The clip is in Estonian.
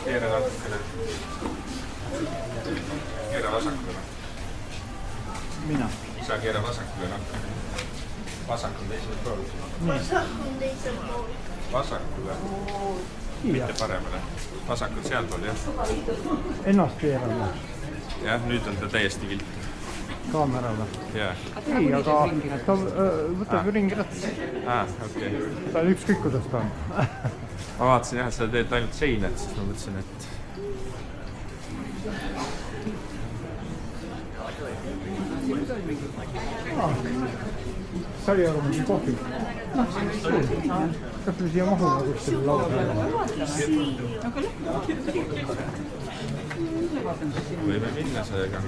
Keera natukene. Keera vasakule. Mina. Isa keera vasakule natukene. Vasak on teisel pool. Vasak on teisel pool. Vasakule. Mitte paremale. Vasak on sealpool, jah. Ennast keerame. Jah, nüüd on ta täiesti vilt. Kaamerale. Jaa. Ei, aga ta võtab ju ringiratsi. Okei. Ta on ükskõik, kuidas ta on. Ma vaatasin jah, et sa teed ainult seinad, siis ma mõtlesin, et... Sai aru mingi kohvi. Kas me siia mahume kuskil lauda? Võime minna sellega.